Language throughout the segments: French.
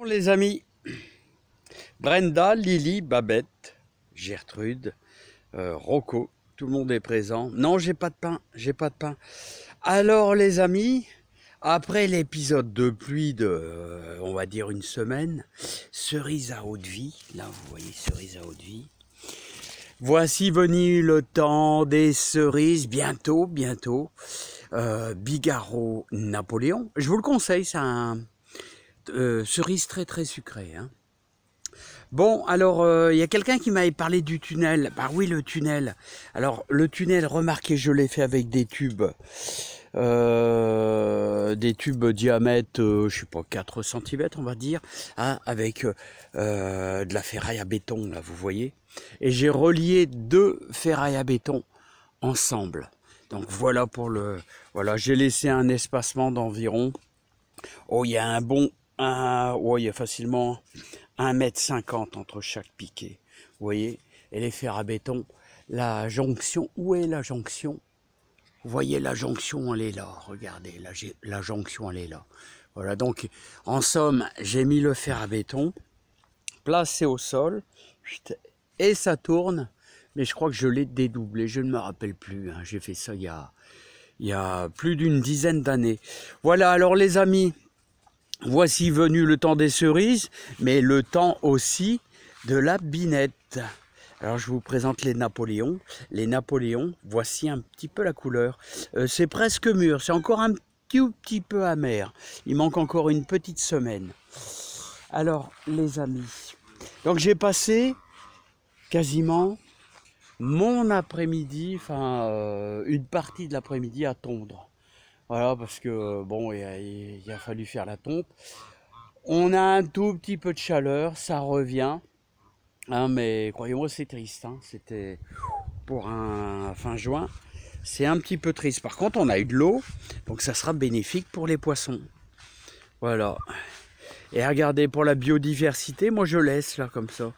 Les amis, Brenda, Lily, Babette, Gertrude, Rocco, tout le monde est présent. Non, j'ai pas de pain, j'ai pas de pain. Alors les amis, après l'épisode de pluie de, on va dire une semaine, cerise à eau de vie, là vous voyez cerise à eau de vie. Voici venu le temps des cerises, bientôt, Bigarro Napoléon. Je vous le conseille, c'est un cerise très sucrée, hein. Bon, alors, il y a quelqu'un qui m'avait parlé du tunnel. Bah oui, le tunnel. Alors, le tunnel, remarquez, je l'ai fait avec des tubes diamètre, je sais pas, 4 cm, on va dire, hein, avec de la ferraille à béton, là, vous voyez. Et j'ai relié 2 ferrailles à béton ensemble. Donc, voilà pour le... Voilà, j'ai laissé un espacement d'environ... Oh, il y a un bon... oh, il y a facilement... 1,50 m entre chaque piquet, vous voyez, et les fers à béton, la jonction, où est la jonction? Vous voyez, la jonction, elle est là, regardez, la jonction, elle est là. Voilà, donc, en somme, j'ai mis le fer à béton, placé au sol, et ça tourne, mais je crois que je l'ai dédoublé, je ne me rappelle plus, hein, j'ai fait ça il y a plus d'une dizaine d'années. Voilà, alors les amis, voici venu le temps des cerises, mais le temps aussi de la binette. Alors je vous présente les Napoléons. Les Napoléons, voici un petit peu la couleur. C'est presque mûr, c'est encore un petit peu amer. Il manque encore une petite semaine. Alors les amis, donc j'ai passé quasiment mon après-midi, enfin une partie de l'après-midi à tondre. Voilà, parce que bon, il a fallu faire la tonte. On a un tout petit peu de chaleur, ça revient. Hein, mais croyez-moi, c'est triste. Hein. C'était pour un fin juin. C'est un petit peu triste. Par contre, on a eu de l'eau, donc ça sera bénéfique pour les poissons. Voilà. Et regardez, pour la biodiversité, moi je laisse là comme ça.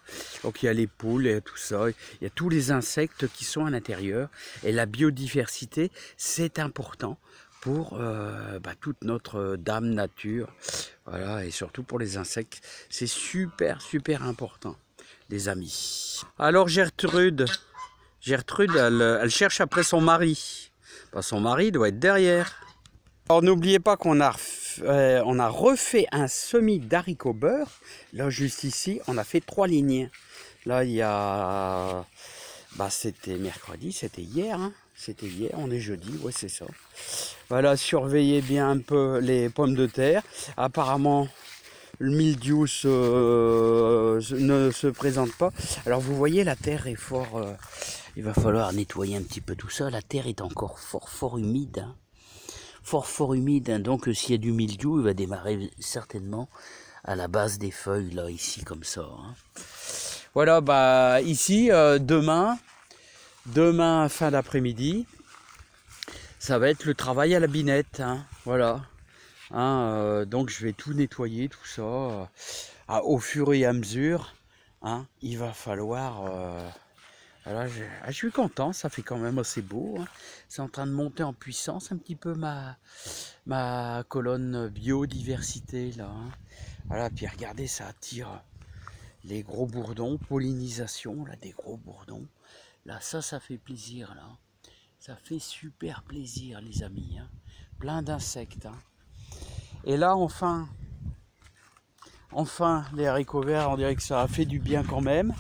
Donc il y a les poules et tout ça. Il y a tous les insectes qui sont à l'intérieur. Et la biodiversité, c'est important pour toute notre dame nature, voilà, et surtout pour les insectes, c'est super important, les amis. Alors Gertrude, elle cherche après son mari. Bah, son mari doit être derrière. Alors n'oubliez pas qu'on a refait un semis d'haricots beurre. Là juste ici, on a fait 3 lignes. Là il y a, c'était mercredi, c'était hier. Hein. C'était hier, on est jeudi, ouais c'est ça. Voilà, surveillez bien un peu les pommes de terre. Apparemment, le mildiou ne se présente pas. Alors vous voyez, la terre est fort... il va falloir nettoyer un petit peu tout ça. La terre est encore fort humide. Hein. Fort humide. Hein. Donc s'il y a du mildiou, il va démarrer certainement à la base des feuilles, là, ici, comme ça. Hein. Voilà, ici, demain, fin d'après-midi, ça va être le travail à la binette, hein, voilà. Hein, donc je vais tout nettoyer, tout ça, au fur et à mesure. Hein, il va falloir... voilà, je suis content, ça fait quand même assez beau. Hein. C'est en train de monter en puissance un petit peu ma colonne biodiversité, là. Hein. Voilà, puis regardez, ça attire les gros bourdons, pollinisation, là, des gros bourdons. Là, ça fait plaisir, là. Ça fait super plaisir, les amis. Hein. Plein d'insectes. Hein. Et là, enfin, les haricots verts, on dirait que ça a fait du bien quand même.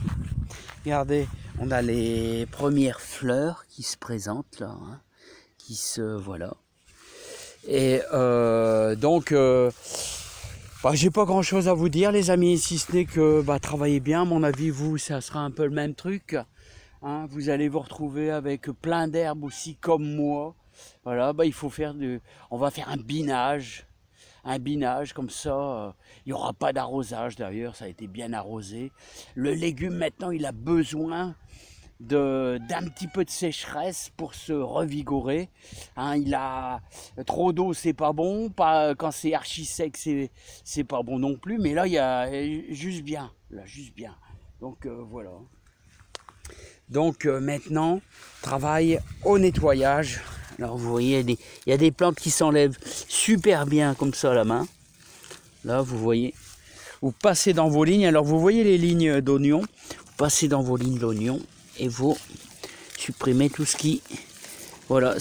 Regardez, on a les premières fleurs qui se présentent, là. Hein, voilà. Et donc, j'ai pas grand chose à vous dire, les amis, si ce n'est que travaillez bien. À mon avis, vous, ça sera un peu le même truc. Hein, vous allez vous retrouver avec plein d'herbes aussi comme moi. Voilà, il faut on va faire un binage comme ça. Il n'y aura pas d'arrosage d'ailleurs, ça a été bien arrosé. Le légume maintenant, il a besoin d'un petit peu de sécheresse pour se revigorer. Hein, il a trop d'eau, c'est pas bon. Quand c'est archi sec, c'est pas bon non plus. Mais là, il y a juste bien. Donc voilà. Donc maintenant, travail au nettoyage. Alors vous voyez, il y a des plantes qui s'enlèvent super bien comme ça à la main. Là, vous voyez. vous passez dans vos lignes. Alors vous voyez les lignes d'oignons, vous passez dans vos lignes d'oignons et vous supprimez tout ce qui... Voilà,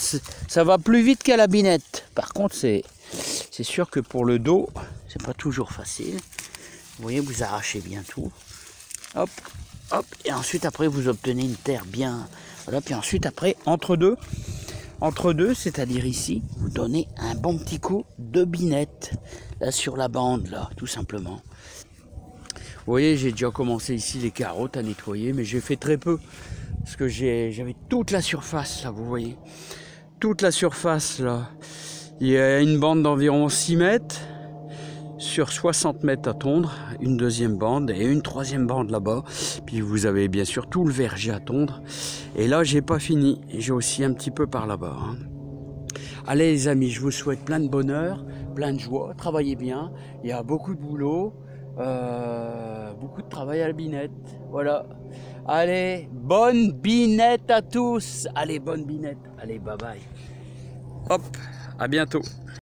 ça va plus vite qu'à la binette. Par contre, c'est sûr que pour le dos, c'est pas toujours facile. Vous voyez, vous arrachez bien tout. Hop, hop, et ensuite après vous obtenez une terre bien... Voilà, puis ensuite après, entre deux, c'est-à-dire ici, vous donnez un bon petit coup de binette. Là sur la bande, là, tout simplement. Vous voyez, j'ai déjà commencé ici les carottes à nettoyer, mais j'ai fait très peu. Parce que j'avais toute la surface, là, vous voyez. Toute la surface, là. Il y a une bande d'environ 6 mètres sur 60 mètres à tondre. Une deuxième bande et une troisième bande là-bas. Puis vous avez bien sûr tout le verger à tondre. Et là, j'ai pas fini. J'ai aussi un petit peu par là-bas. Hein. Allez les amis, je vous souhaite plein de bonheur, plein de joie. Travaillez bien. Il y a beaucoup de boulot. Beaucoup de travail à la binette. Voilà. Allez, bonne binette à tous. Allez, bonne binette. Allez, bye bye. Hop, à bientôt.